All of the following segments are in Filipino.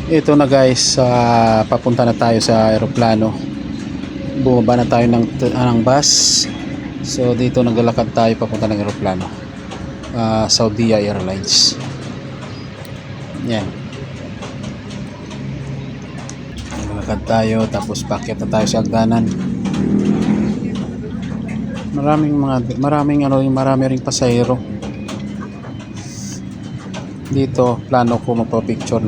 Ito na guys, papunta na tayo sa eroplano. Bumaba na tayo ng bus. So dito naglalakad tayo papunta ng eroplano. Saudi Airlines. Yan. Naglalakad tayo tapos pakyat na tayo sa hagdanan. Marami ring pasahero. Dito plano ko magpa-picture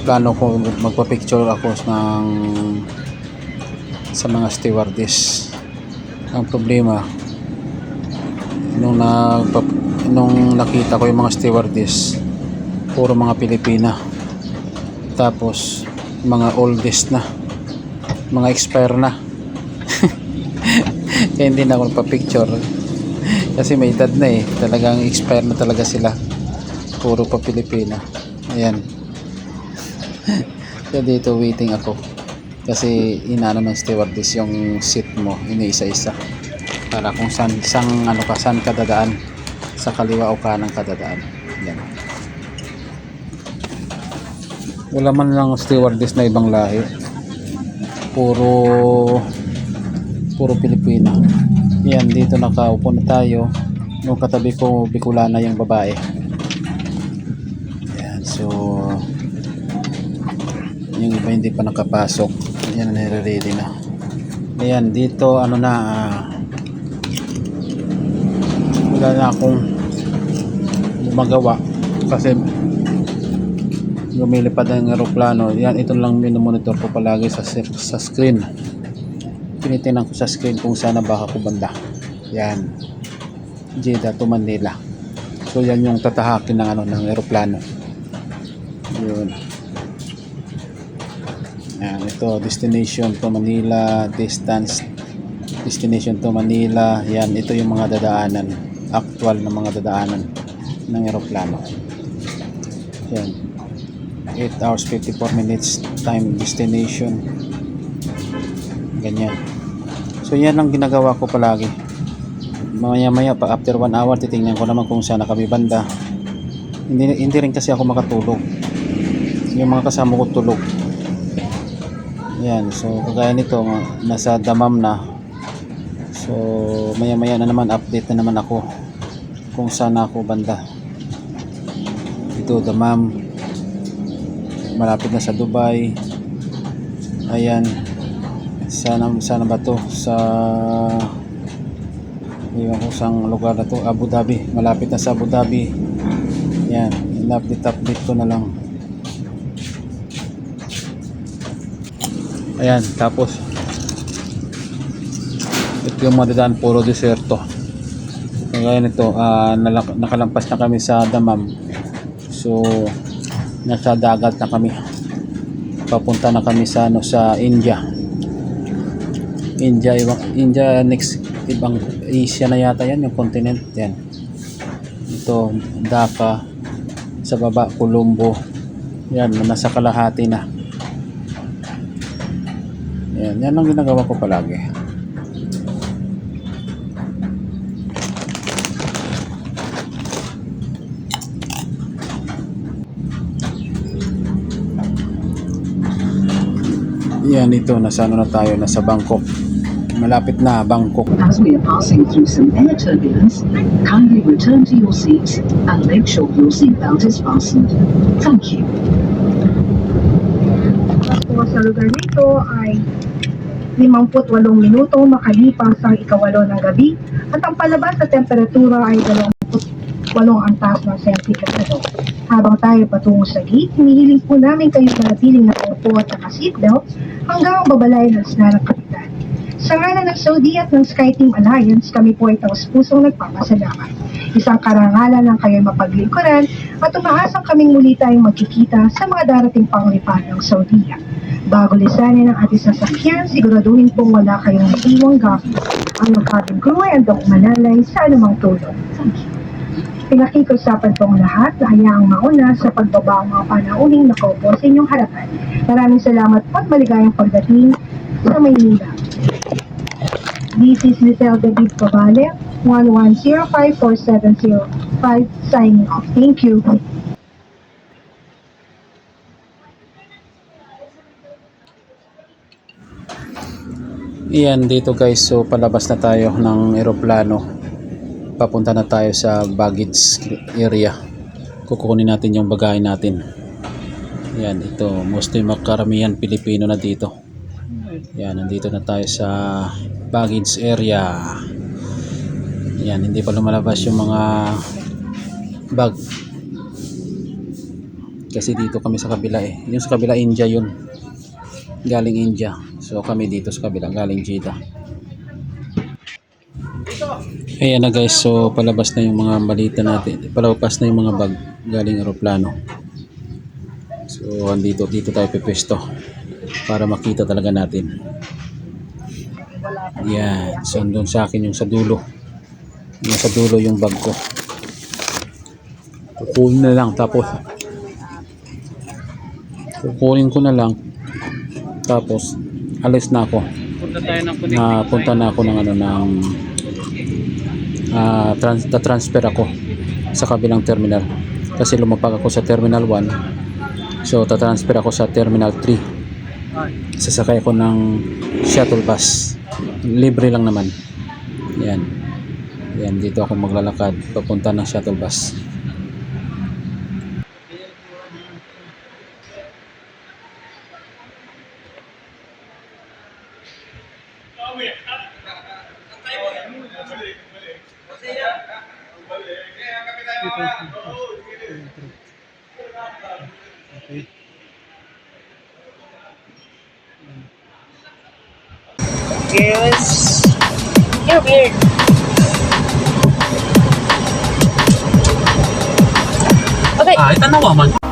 magpa-picture ako sa mga stewardess. Ang problema nung nakita ko yung mga stewardess, puro mga Pilipina, tapos mga oldest na, mga expire na. Kaya hindi na ako nagpa-picture kasi may edad na talagang expire na talaga sila, puro pa Pilipina. Ayan. Kaya dito waiting ako kasi inaano ng stewardess yung seat mo, iniisa-isa para kung saan ka dadaan, sa kaliwa o kanan ka dadaan. Yan. Wala man lang stewardess na ibang lahi, puro Pilipino. Yan, dito nakaupo na tayo. Yung katabi ko Bicolana yung babae. Yan, so yung iba hindi pa nakapasok. Yan, nire-ready na. Ayan, dito wala na akong gumagawa kasi lumilipad ang aeroplano. Yan, ito lang minomonitor ko palagi sa screen. Tinitingnan ko sa screen kung saan baka ko banda. Yan, Jeddah to Manila. So yan yung tatahakin ng aeroplano. Yun. Yan, ito destination to Manila, destination to Manila. Yan, ito yung mga dadaanan, actual na mga dadaanan ng eroplano. Yan, 8 hours 54 minutes time destination. Ganyan. So yan ang ginagawa ko palagi. Maya pa after 1 hour titingnan ko naman kung saan kami banda. Hindi rin kasi ako makatulog, yung mga kasama ko tulog. Yan, so kagaya nito nasa Dammam na. So maya na naman update na naman ako kung saan ako banda. Ito Dammam, malapit na sa Dubai. Ayan, sana ba to sa iwan ko sang lugar na to, Abu Dhabi. Malapit na sa Abu Dhabi. Yan, update ko na lang. Ayan, tapos ito yung madadaan, puro deserto. Kaya nito, nakalampas na kami sa Dammam. So nasa dagat na kami, papunta na kami sa India next. Ibang Asia na yata yan, yung continent. Yan, ito Dhaka, sa baba Colombo. Yan, nasa kalahati na. Yan ang ginagawa ko palagi. Yan, ito nasa na tayo, nasa Bangkok. Malapit na Bangkok. As we are passing through some air turbulence, kindly return to your seats and make sure your seatbelt is fastened. Thank you. Sa lugar nito ay 58 minuto makalipas ang ika-8 ng gabi at ang palabas na temperatura ay 28 ang taas ng sentigrado. Habang tayo patungo sa gate, hinihiling po namin kayo manatiling nakaupo at naka-seatbelt hanggang babalay ng sila ng kapitan. Sa ngalan ng Saudi at ng SkyTeam Alliance, kami po ay taus-pusong nagpapasalamat. Isang karangalan ng kayo'y mapaglingkuran at umaasang kaming muli tayong magkikita sa mga darating panglipad ng Saudiya. Bago lisanin ang ating sasakyan, siguraduhin pong wala kayong iwang gamit. Ang cabin crew ay andong manalay sa anumang tulong. Pinakikiusapan pong lahat na hayaang mauna sa pagbaba ang mga panauhing nakaupo sa inyong harapan. Maraming salamat po at maligayang pagdating sa Maynila. This is Litel David Cavale, 11054705, signing off. Thank you. Iyan dito guys, so palabas na tayo ng eroplano. Papunta na tayo sa baggage area. Kukunin natin yung bagahe natin. Yan, ito mostly makaramihan Pilipino na dito. Yan, nandito na tayo sa baggage area. Yan, hindi pa lumalabas yung mga bag. Kasi dito kami sa kabila eh. Yung sa kabila India yun. Galing India. So kami dito sa kabila galing Jeddah. Ayan na guys, so palabas na yung mga balita natin. Palabas na yung mga bag galing eroplano. So dito tayo pipwesto para makita talaga natin. Yan, so doon sa akin yung sa dulo. Yung sa dulo yung bag ko. Kukunin na lang tapos kukunin ko na lang tapos alis na ako. Punta na ako ng ano ng transfer ako sa kabilang terminal kasi lumapag ako sa terminal 1, so tatransfer ako sa terminal 3. Sasakay ako ng shuttle bus, libre lang naman. Yan dito ako maglalakad papunta ng shuttle bus. Yes. You're weird. Okay. Ito nawa man.